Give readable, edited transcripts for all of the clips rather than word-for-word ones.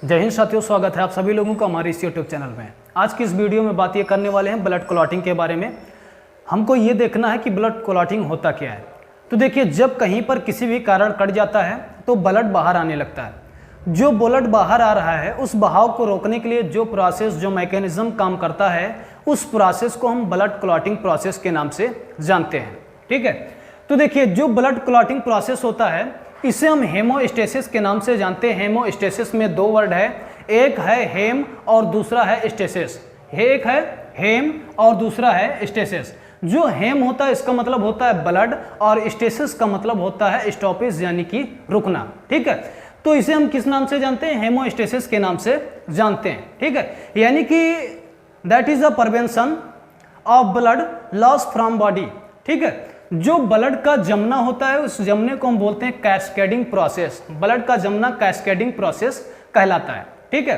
जय हिंद साथियों, स्वागत है आप सभी लोगों का हमारे इस यूट्यूब चैनल में। आज की इस वीडियो में बात ये करने वाले हैं ब्लड क्लॉटिंग के बारे में। हमको ये देखना है कि ब्लड क्लॉटिंग होता क्या है। तो देखिए, जब कहीं पर किसी भी कारण कट जाता है तो ब्लड बाहर आने लगता है। जो ब्लड बाहर आ रहा है उस बहाव को रोकने के लिए जो प्रोसेस, जो मैकेनिज्म काम करता है, उस प्रोसेस को हम ब्लड क्लॉटिंग प्रोसेस के नाम से जानते हैं। ठीक है, तो देखिए, जो ब्लड क्लॉटिंग प्रोसेस होता है इसे हम हेमोस्टेसिस के नाम से जानते हैं। हेमोस्टेसिस में दो वर्ड है, एक है हेम और दूसरा है स्टेसिस। एक है हेम और दूसरा है स्टेसिस। जो हेम होता है इसका मतलब होता है ब्लड और स्टेसिस का मतलब होता है स्टॉपेज, यानी कि रुकना। ठीक है, तो इसे हम किस नाम से जानते हैं? हेमोस्टेसिस के नाम से जानते हैं। ठीक है, यानी कि that is a prevention of blood loss from body. ठीक है, जो ब्लड का जमना होता है उस जमने को हम बोलते हैं कैस्केडिंग प्रोसेस। ब्लड का जमना कैस्केडिंग प्रोसेस कहलाता है। ठीक है,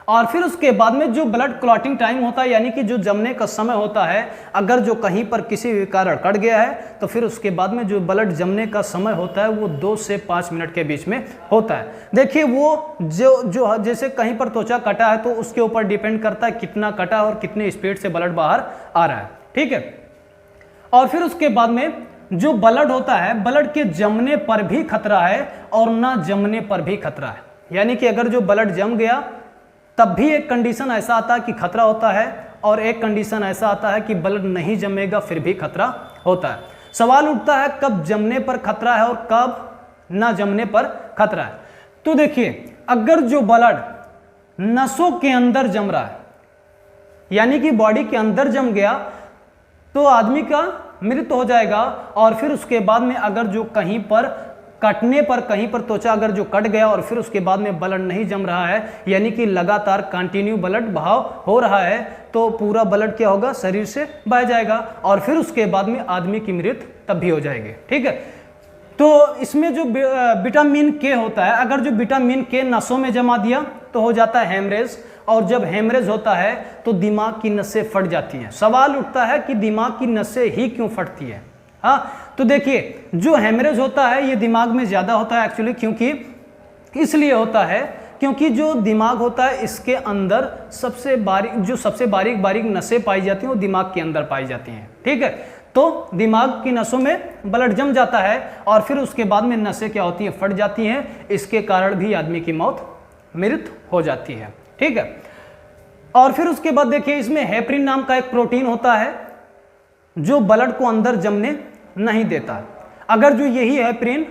और फिर उसके बाद में जो ब्लड क्लॉटिंग टाइम होता है, यानी कि जो जमने का समय होता है, अगर जो कहीं पर किसी भी कारण कट गया है तो फिर उसके बाद में जो ब्लड जमने का समय होता है वो 2 से 5 मिनट के बीच में होता है। देखिए, वो जो जैसे कहीं पर त्वचा कटा है तो उसके ऊपर डिपेंड करता है कितना कटा और कितने स्पीड से ब्लड बाहर आ रहा है। ठीक है, और फिर उसके बाद में जो ब्लड होता है, ब्लड के जमने पर भी खतरा है और ना जमने पर भी खतरा है। यानी कि अगर जो ब्लड जम गया तब भी एक कंडीशन ऐसा आता है कि खतरा होता है, और एक कंडीशन ऐसा आता है कि ब्लड नहीं जमेगा फिर भी खतरा होता है। सवाल उठता है कब जमने पर खतरा है और कब ना जमने पर खतरा है। तो देखिए, अगर जो ब्लड नसों के अंदर जम रहा है, यानी कि बॉडी के अंदर जम गया, तो आदमी का मृत्यु हो जाएगा। और फिर उसके बाद में अगर जो कहीं पर कटने पर, कहीं पर त्वचा अगर जो कट गया और फिर उसके बाद में ब्लड नहीं जम रहा है, यानी कि लगातार कंटिन्यू ब्लड बहाव हो रहा है, तो पूरा ब्लड क्या होगा? शरीर से बह जाएगा और फिर उसके बाद में आदमी की मृत्यु तब भी हो जाएगी। ठीक है, तो इसमें जो विटामिन के होता है, अगर जो विटामिन के नसों में जमा दिया तो हो जाता है हेमरेज, और जब हेमरेज होता है तो दिमाग की नसें फट जाती हैं। सवाल उठता है कि दिमाग की नसें ही क्यों फटती है? हाँ, तो देखिए, जो हेमरेज होता है ये दिमाग में ज़्यादा होता है एक्चुअली, क्योंकि इसलिए होता है क्योंकि जो दिमाग होता है इसके अंदर सबसे बारीक बारीक नसें पाई जाती हैं वो दिमाग के अंदर पाई जाती हैं। ठीक है, तो दिमाग की नसों में ब्लड जम जाता है और फिर उसके बाद में नसें क्या होती हैं? फट जाती हैं। इसके कारण भी आदमी की मृत्यु हो जाती है। ठीक है, और फिर उसके बाद देखिए, इसमें हेपरिन नाम का एक प्रोटीन होता है जो ब्लड को अंदर जमने नहीं देता। अगर जो यही हेपरिन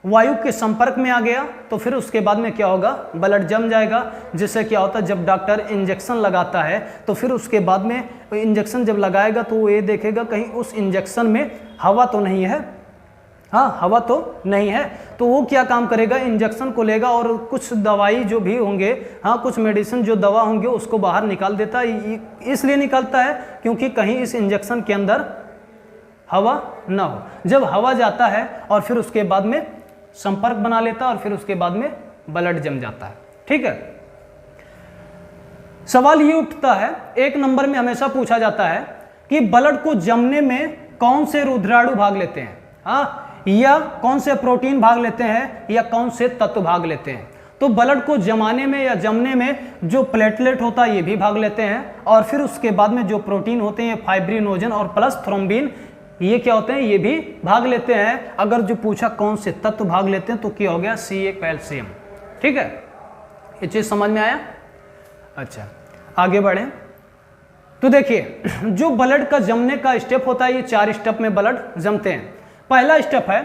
वायु के संपर्क में आ गया तो फिर उसके बाद में क्या होगा? ब्लड जम जाएगा। जिससे क्या होता है, जब डॉक्टर इंजेक्शन लगाता है तो फिर उसके बाद में इंजेक्शन जब लगाएगा तो वो ये देखेगा कहीं उस इंजेक्शन में हवा तो नहीं है। हाँ, हवा तो नहीं है, तो वो क्या काम करेगा? इंजेक्शन को लेगा और कुछ दवाई जो भी होंगे, हाँ, कुछ मेडिसिन जो दवा होंगे उसको बाहर निकाल देता है। इसलिए निकालता है क्योंकि कहीं इस इंजेक्शन के अंदर हवा ना हो। जब हवा जाता है और फिर उसके बाद में संपर्क बना लेता है और फिर उसके बाद में ब्लड जम जाता है। ठीक है, सवाल ये उठता है, 1 नंबर में हमेशा पूछा जाता है कि ब्लड को जमने में कौन से रुधिराणु भाग लेते हैं? हाँ, या कौन से प्रोटीन भाग लेते हैं या कौन से तत्व भाग लेते हैं? तो ब्लड को जमाने में या जमने में जो प्लेटलेट होता है ये भी भाग लेते हैं, और फिर उसके बाद में जो प्रोटीन होते हैं फाइब्रिनोजन और प्लस थ्रोम्बिन, ये क्या होते हैं? ये भी भाग लेते हैं। अगर जो पूछा कौन से तत्व भाग लेते हैं तो क्या हो गया? Ca calcium. ठीक है, ये चीज समझ में आया? अच्छा, आगे बढ़े तो देखिए, जो ब्लड का जमने का स्टेप होता है ये 4 स्टेप में ब्लड जमते हैं। पहला स्टेप है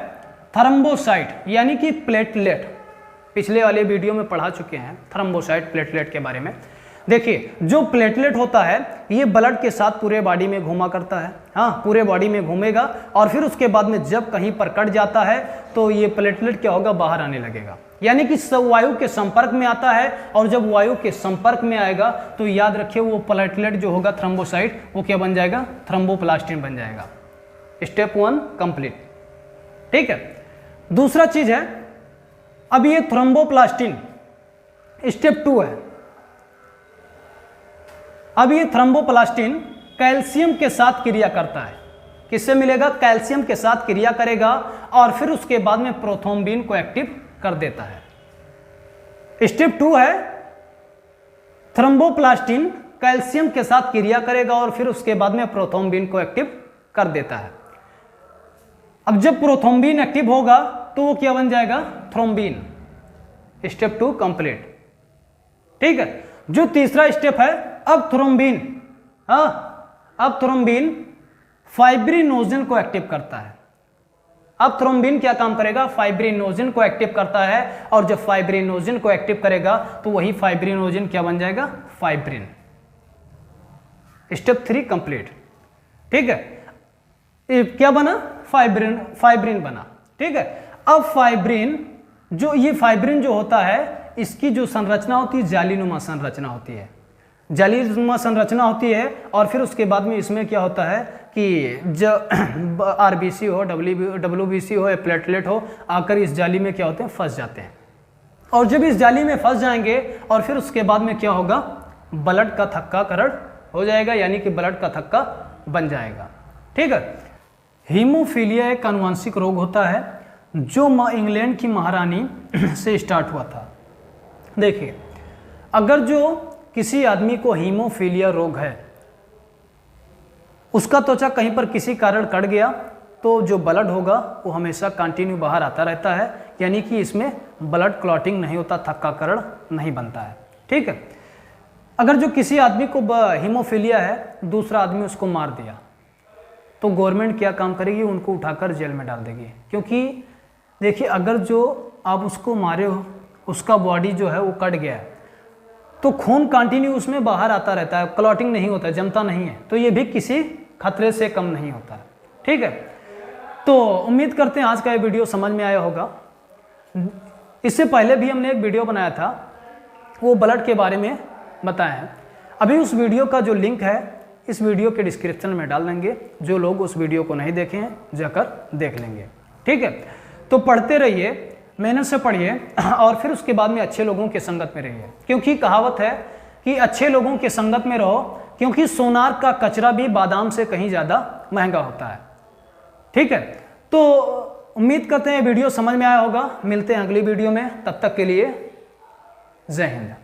थ्रोम्बोसाइट, यानी कि प्लेटलेट। पिछले वाले वीडियो में पढ़ा चुके हैं थ्रोम्बोसाइट, प्लेटलेट के बारे में। देखिए, जो प्लेटलेट होता है ये ब्लड के साथ पूरे बॉडी में घूमा करता है। हाँ, पूरे बॉडी में घूमेगा और फिर उसके बाद में जब कहीं पर कट जाता है तो ये प्लेटलेट क्या होगा? बाहर आने लगेगा। यानी कि सब वायु के संपर्क में आता है, और जब वायु के संपर्क में आएगा तो याद रखिए वो प्लेटलेट जो होगा थ्रोम्बोसाइट वो क्या बन जाएगा? थ्रोम्बोप्लास्टिन बन जाएगा। Step 1 complete. ठीक है, दूसरा चीज है, अब ये थ्रोम्बोप्लास्टिन स्टेप 2 है। अब ये थ्रोम्बोप्लास्टिन कैल्शियम के साथ क्रिया करता है। किससे मिलेगा? कैल्शियम के साथ क्रिया करेगा और फिर उसके बाद में प्रोथ्रोम्बिन को एक्टिव कर देता है। स्टेप 2 है थ्रोम्बोप्लास्टिन कैल्शियम के साथ क्रिया करेगा और फिर उसके बाद में प्रोथ्रोम्बिन को एक्टिव कर देता है। अब जब प्रोथ्रोम्बिन एक्टिव होगा तो वो क्या बन जाएगा, थ्रोम्बिन। Step 2 complete. ठीक है, जो तीसरा स्टेप है अब थ्रोम्बिन, अब थ्रोम्बिन फाइब्रिनोजन को एक्टिव करता है। अब थ्रोम्बिन क्या काम करेगा, फाइब्रिनोजन को एक्टिव करता है और जब फाइब्रिनोजन को एक्टिव करेगा तो वही फाइब्रिनोजन क्या बन जाएगा, फाइब्रिन। Step 3 complete. ठीक है, क्या बना, फाइब्रिन बना। ठीक है, अब फाइब्रिन जो होता है इसकी जो संरचना होती है जालीनुमा संरचना होती है, जालीनुमा संरचना होती है और फिर उसके बाद में इसमें क्या होता है कि जब आरबीसी हो, डब्ल्यूबीसी हो या प्लेटलेट हो आकर इस जाली में क्या होते हैं, फंस जाते हैं। और जब इस जाली में फंस जाएंगे और फिर उसके बाद में क्या होगा, ब्लड का थक्काकरण हो जाएगा, यानी कि ब्लड का थक्का बन जाएगा। ठीक है, हीमोफीलिया एक आनुवंशिक रोग होता है जो इंग्लैंड की महारानी से स्टार्ट हुआ था। देखिए, अगर जो किसी आदमी को हीमोफीलिया रोग है, उसका त्वचा कहीं पर किसी कारण कट गया तो जो ब्लड होगा वो हमेशा कंटिन्यू बाहर आता रहता है, यानी कि इसमें ब्लड क्लॉटिंग नहीं होता, थक्काकरण नहीं बनता है। ठीक है, अगर जो किसी आदमी को हीमोफीलिया है, दूसरा आदमी उसको मार दिया तो गवर्नमेंट क्या काम करेगी, उनको उठाकर जेल में डाल देगी। क्योंकि देखिए, अगर जो आप उसको मारे हो, उसका बॉडी जो है वो कट गया है तो खून कंटिन्यू उसमें बाहर आता रहता है, क्लॉटिंग नहीं होता है, जमता नहीं है, तो ये भी किसी खतरे से कम नहीं होता है। ठीक है, तो उम्मीद करते हैं आज का ये वीडियो समझ में आया होगा। इससे पहले भी हमने एक वीडियो बनाया था, वो ब्लड के बारे में बताया है। अभी उस वीडियो का जो लिंक है इस वीडियो के डिस्क्रिप्शन में डाल देंगे, जो लोग उस वीडियो को नहीं देखे हैं जाकर देख लेंगे। ठीक है, तो पढ़ते रहिए, मेहनत से पढ़िए और फिर उसके बाद में अच्छे लोगों के संगत में रहिए, क्योंकि कहावत है कि अच्छे लोगों के संगत में रहो, क्योंकि सोनार का कचरा भी बादाम से कहीं ज़्यादा महंगा होता है। ठीक है, तो उम्मीद करते हैं वीडियो समझ में आया होगा। मिलते हैं अगली वीडियो में, तब तक के लिए जय हिंद।